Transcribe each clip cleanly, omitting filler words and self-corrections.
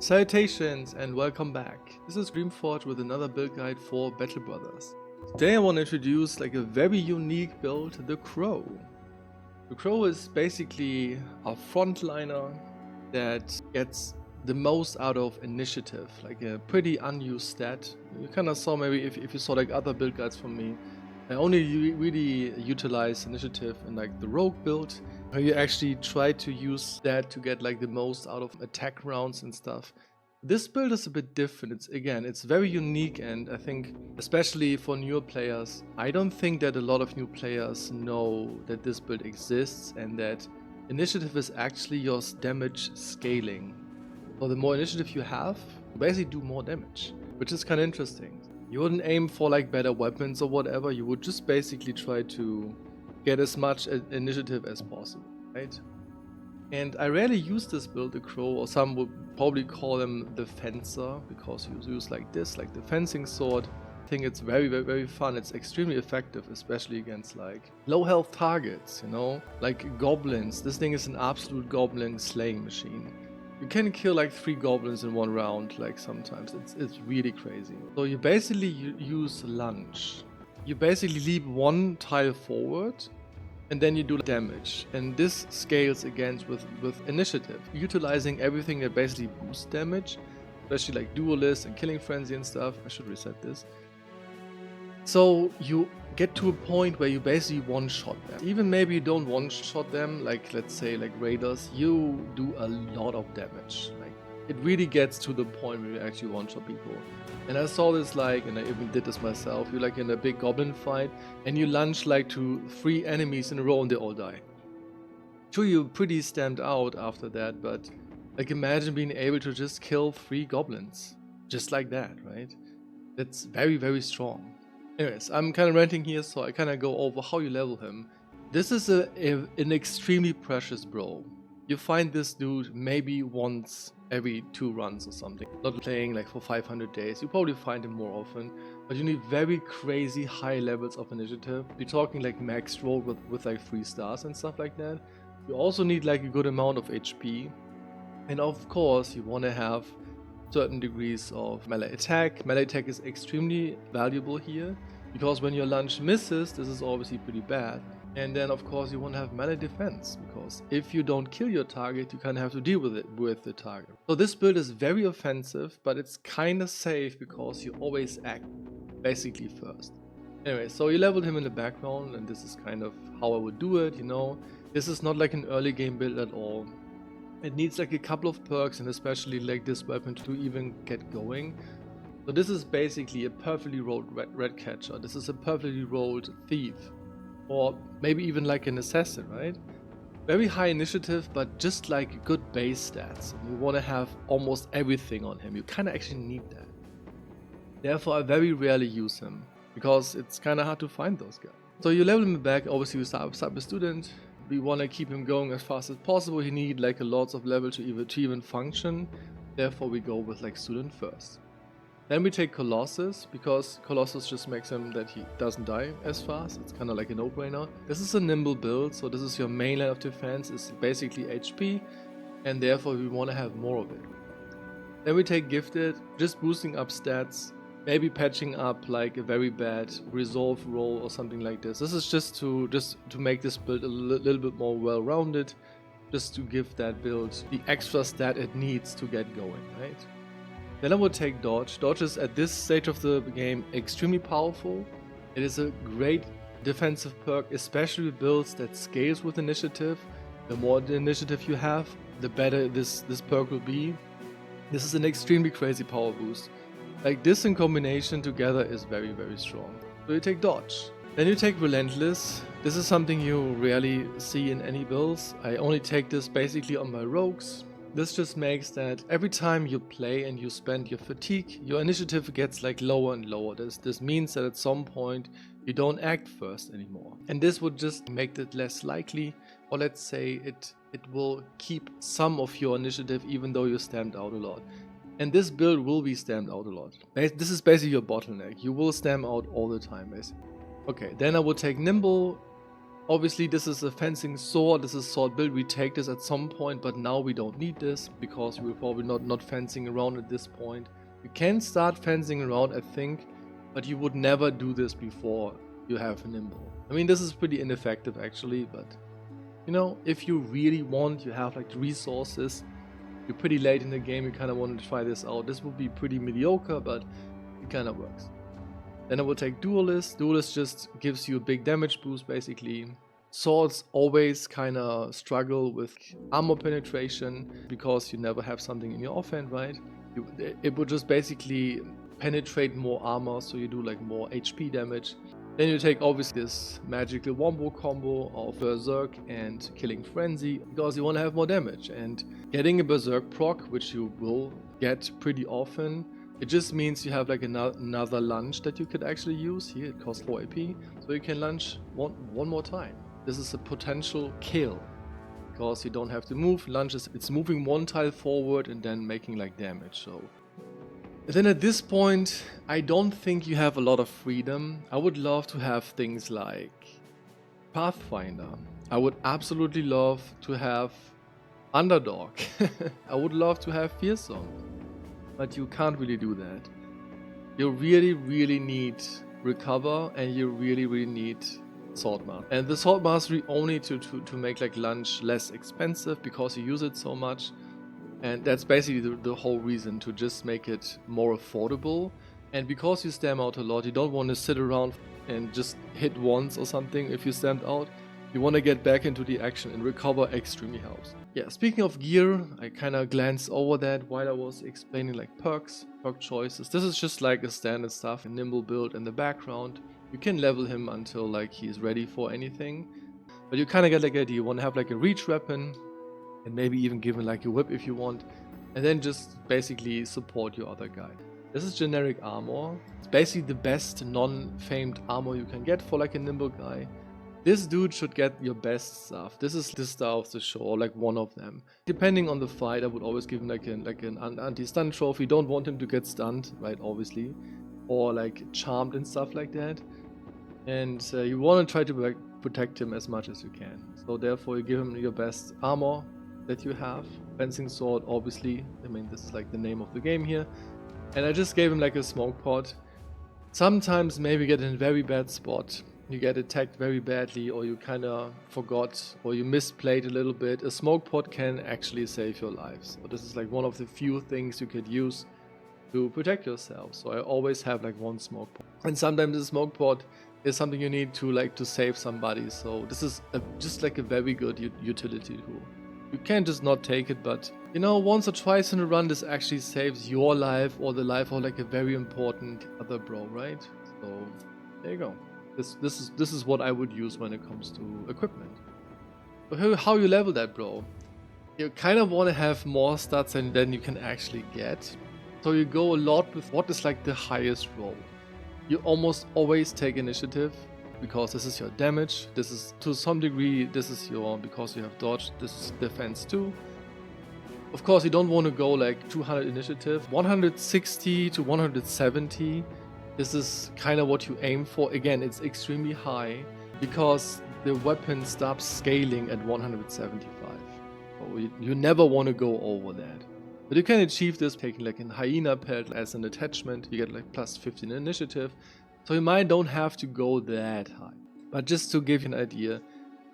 Salutations and welcome back. This is Dreamforge with another build guide for Battle Brothers. Today I want to introduce a very unique build, the Crow. The Crow is basically a frontliner that gets the most out of initiative, like a pretty unused stat. You kind of saw maybe if you saw other build guides from me, I only really utilize initiative in the rogue build, where you actually try to use that to get the most out of attack rounds and stuff. This build is a bit different. It's very unique, and I think especially for newer players, I don't think that a lot of new players know that this build exists and that initiative is actually your damage scaling. So the more initiative you have, you basically do more damage, which is kind of interesting. You wouldn't aim for better weapons or whatever, you would just basically try to get as much initiative as possible, right? And I rarely use this build, the Crow, or some would probably call him the Fencer, because you use this, the fencing sword. I think it's very, very, very fun. It's extremely effective, especially against low health targets, like goblins. This thing is an absolute goblin slaying machine. You can kill 3 goblins in one round, sometimes. It's really crazy. So you basically use lunge. You basically leap one tile forward, and then you do damage. And this scales against with initiative, utilizing everything that basically boosts damage, especially Duelist and Killing Frenzy and stuff. I should reset this. So you get to a point where you basically one-shot them. Even maybe you don't one-shot them, let's say Raiders, you do a lot of damage. It really gets to the point where you actually one-shot people. And I saw this and I even did this myself, you're in a big goblin fight and you lunge to 3 enemies in a row and they all die. Sure, you're pretty stamped out after that, but imagine being able to just kill 3 goblins. Just like that, right? That's very, very strong. Anyways, I'm kind of ranting here, so I kind of go over how you level him. This is an extremely precious bro. You find this dude maybe once every 2 runs or something. Not playing for 500 days. You probably find him more often, but you need very crazy high levels of initiative. You're talking max roll with 3 stars and stuff like that. You also need a good amount of HP, and of course you want to have certain degrees of melee attack. Melee attack is extremely valuable here, because when your lunge misses, this is obviously pretty bad. And then of course you want to have melee defense, because if you don't kill your target, you kind of have to deal with the target. So this build is very offensive, but it's kind of safe because you always act basically first. Anyway, so you leveled him in the background, and this is kind of how I would do it, This is not an early game build at all. It needs a couple of perks, and especially this weapon to even get going. So this is basically a perfectly rolled red catcher. This is a perfectly rolled thief, or maybe even an assassin, right? Very high initiative, but just good base stats. And you want to have almost everything on him. You kind of actually need that. Therefore, I very rarely use him, because it's kind of hard to find those guys. So you level him back. Obviously, you start with student. We want to keep him going as fast as possible. He need a lots of level to even function. Therefore we go with student first. Then we take Colossus, because Colossus just makes him that he doesn't die as fast. It's kind of a no-brainer. This is a nimble build, so this is your main line of defense. It's basically HP, and therefore we want to have more of it. Then we take Gifted, just boosting up stats. Maybe patching up a very bad resolve roll or something like this. This is just to make this build a little bit more well-rounded, just to give that build the extra stat it needs to get going, right? Then I would take Dodge. Dodge is at this stage of the game extremely powerful. It is a great defensive perk, especially with builds that scales with initiative. The more the initiative you have, the better this perk will be. This is an extremely crazy power boost. This in combination together is very, very strong. So you take Dodge. Then you take Relentless. This is something you rarely see in any builds. I only take this basically on my rogues. This just makes that every time you play and you spend your fatigue, your initiative gets lower and lower. This means that at some point you don't act first anymore. And this would just make it less likely, or let's say it will keep some of your initiative even though you stamped out a lot. And this build will be stamped out a lot. This is basically your bottleneck. You will stamp out all the time, basically. Okay, then I would take Nimble. Obviously this is a fencing sword, this is sword build, we take this at some point, but now we don't need this because we're probably not fencing around at this point. You can start fencing around, I think, but you would never do this before you have a nimble. I mean, this is pretty ineffective actually, but you know, if you really want, you have like the resources, you're pretty late in the game, you kind of want to try this out. This would be pretty mediocre, but it kind of works. Then I will take Duelist. Duelist just gives you a big damage boost basically. Swords always kind of struggle with armor penetration because you never have something in your offhand, right? It would just basically penetrate more armor, so you do like more HP damage. Then you take obviously this magical wombo combo of Berserk and Killing Frenzy because you want to have more damage. And getting a Berserk proc, which you will get pretty often, it just means you have like another lunge that you could actually use. Here it costs 4 AP, so you can lunge one more time. This is a potential kill because you don't have to move. Lunges, it's moving one tile forward and then making like damage. So then at this point, I don't think you have a lot of freedom. I would love to have things like Pathfinder. I would absolutely love to have Underdog. I would love to have Fearsome. But you can't really do that. You really need Recover, and you really need Sword Mastery. And the Sword Mastery only to make like lunge less expensive because you use it so much. And that's basically the whole reason, to just make it more affordable. And because you stamp out a lot, you don't want to sit around and just hit once or something if you stamped out. You want to get back into the action, and Recover extremely helps. Yeah, speaking of gear, I kind of glanced over that while I was explaining like perk choices. This is just like a standard stuff, a nimble build in the background. You can level him until like he's ready for anything. But you kind of get like an idea. You want to have like a reach weapon, and maybe even give him like a whip if you want. And then just basically support your other guy. This is generic armor. It's basically the best non-famed armor you can get for like a nimble guy. This dude should get your best stuff. This is the star of the show, or like one of them. Depending on the fight, I would always give him like an anti-stun trophy. Don't want him to get stunned, right, obviously. Or like charmed and stuff like that. And you want to try to protect him as much as you can. So therefore you give him your best armor that you have. Fencing sword, obviously. I mean, this is like the name of the game here. And I just gave him like a smoke pot. Sometimes maybe get in a very bad spot. You get attacked very badly, or you kind of forgot, or you misplayed a little bit. A smoke pot can actually save your lives. So this is like one of the few things you could use to protect yourself. So I always have like one smoke pot. And sometimes the smoke pot is something you need to save somebody. So this is just like a very good utility tool. You can't just not take it, but you know, once or twice in a run, this actually saves your life or the life of like a very important other bro, right? So there you go. This is what I would use when it comes to equipment. So how you level that, bro? You kind of want to have more stats than you can actually get. So you go a lot with what is like the highest roll. You almost always take initiative, because this is your damage. This is to some degree, this is your, because you have dodge, this is defense too. Of course, you don't want to go like 200 initiative. 160 to 170. This is kind of what you aim for. Again, it's extremely high because the weapon stops scaling at 175. So you never want to go over that. But you can achieve this taking like a hyena pelt as an attachment. You get like plus 15 initiative. So you might don't have to go that high. But just to give you an idea,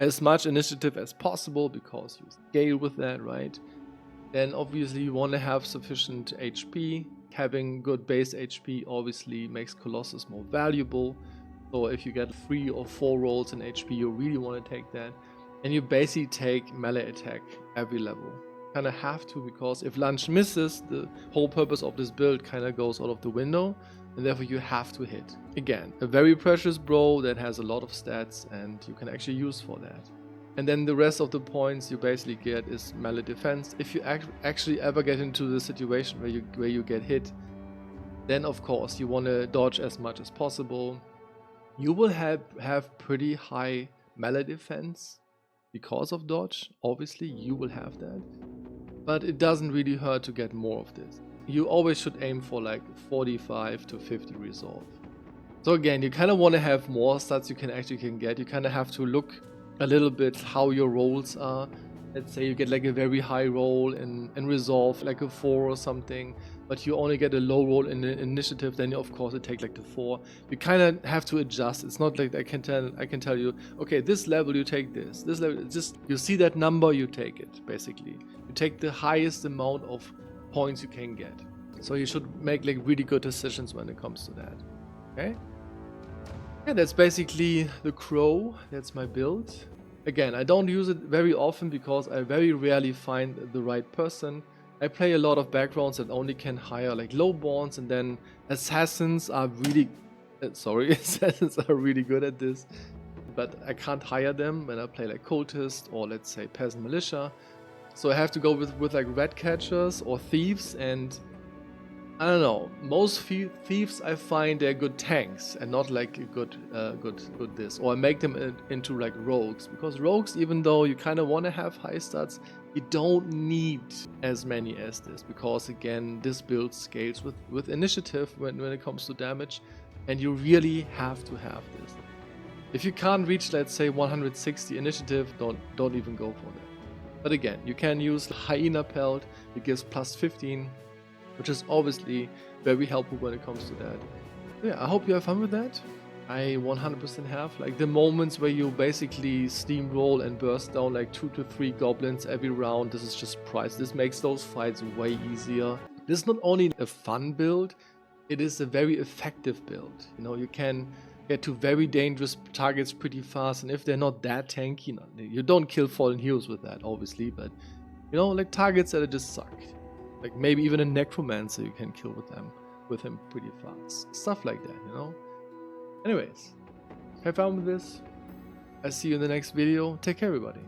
as much initiative as possible, because you scale with that, right? Then obviously you want to have sufficient HP. Having good base HP obviously makes Colossus more valuable. So if you get 3 or 4 rolls in HP, you really want to take that. And you basically take melee attack every level. Kind of have to, because if lunge misses, the whole purpose of this build kind of goes out of the window. And therefore you have to hit. Again, a very precious bro that has a lot of stats and you can actually use for that. And then the rest of the points you basically get is melee defense. If you actually ever get into the situation where you get hit, then of course you want to dodge as much as possible. You will have pretty high melee defense because of dodge. Obviously you will have that. But it doesn't really hurt to get more of this. You always should aim for like 45 to 50 resolve. So again, you kind of want to have more stats you can get. You kind of have to look a little bit how your rolls are. Let's say you get like a very high roll in resolve, like a 4 or something, but you only get a low roll in the initiative, then of course it take like the 4. You kind of have to adjust. It's not like I can tell you, okay, this level you take this level, it's just you see that number, you take it. Basically you take the highest amount of points you can get. So you should make like really good decisions when it comes to that. Okay, yeah, that's basically the crow. That's my build. Again, I don't use it very often because I very rarely find the right person. I play a lot of backgrounds that only can hire like lowborns, and then assassins are really assassins are really good at this, but I can't hire them when I play like cultist or let's say peasant militia. So I have to go with like red catchers or thieves, and I don't know. Most thieves I find they're good tanks and not like a good this. Or I make them into like rogues, because rogues, even though you kind of want to have high stats, you don't need as many as this, because again, this build scales with initiative when it comes to damage, and you really have to have this. If you can't reach, let's say 160 initiative, don't even go for that. But again, you can use hyena pelt. It gives plus 15. Which is obviously very helpful when it comes to that. Yeah, I hope you have fun with that. I 100% have. Like the moments where you basically steamroll and burst down like 2 to 3 goblins every round, this is just priceless. This makes those fights way easier. This is not only a fun build, it is a very effective build. You know, you can get to very dangerous targets pretty fast, and if they're not that tanky, you don't kill fallen heroes with that, obviously, but you know, like targets that just suck. Like maybe even a necromancer you can kill with him pretty fast. Stuff like that, you know? Anyways, have fun with this. I'll see you in the next video. Take care, everybody.